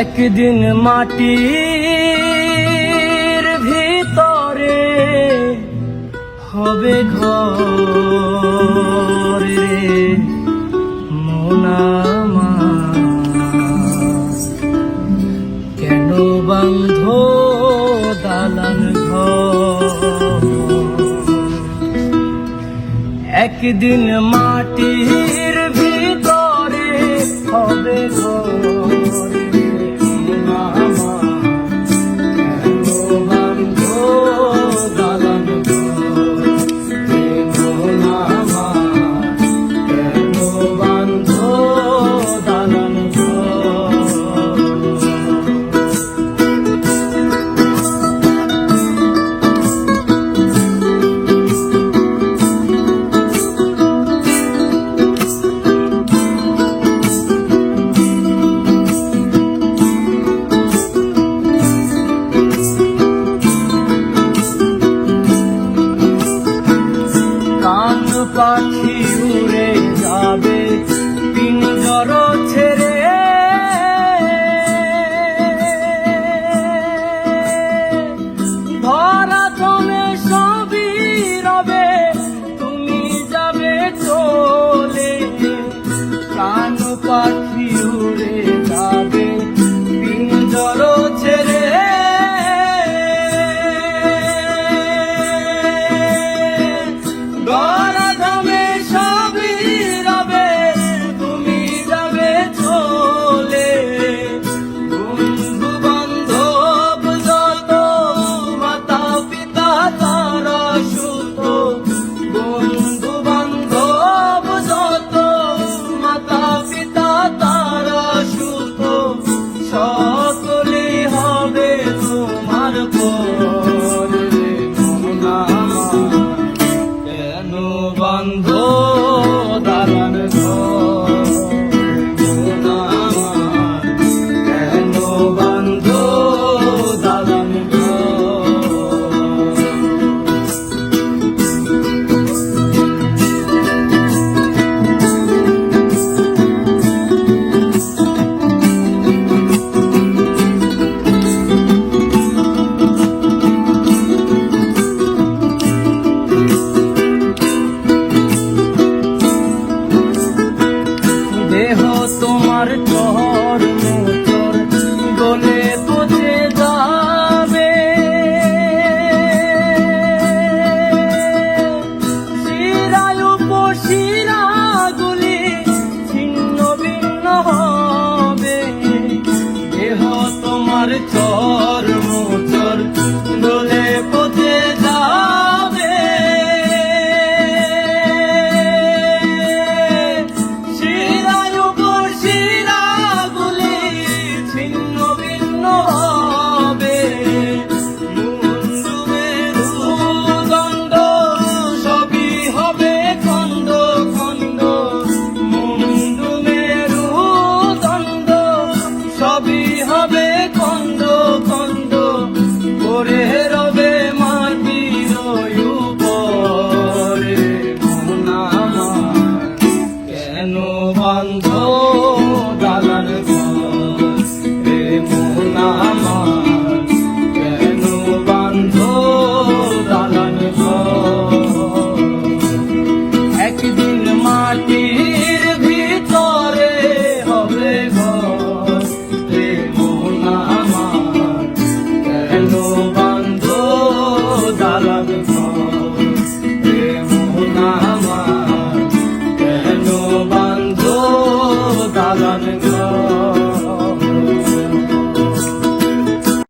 একদিন মাটির ভিতরে হবে ঘর রে মন আমার, কেন বাঁধ দালান ঘর। একদিন মাটির ভিতরে হবে ঘর পাখি উড়ে যাবে পিঞ্জর ছেড়ে, ধরা জমে সবই রবে তুমি যাবে চলে। প্রাণ পাখি উড়ে যাবে পিঞ্জর ছেড়ে, বন্ধ দালান ঘর মন আমার, কেন বন্ধ দালান দেহ তোমার চর মোচর গলে পচে যাবে, শিরায় উপশিরা গুলি ছিন্ন ভিন্ন হবে। দেহ তোমার চর মোচর গলে পচে যাবে, হবে খন্ড খন্ড করে রবে মাটির উপরে মন আমার, কেন বন্ধ দালান ঘর রে মন আমার, কেন বন্ধ দালান ঘর। একদিন মাটির ভিতরে হবে ঘর রে মন আমার, কেন বন্ধ দালান ঘর রে মন আমার, কেন বন্ধ দালান ঘর।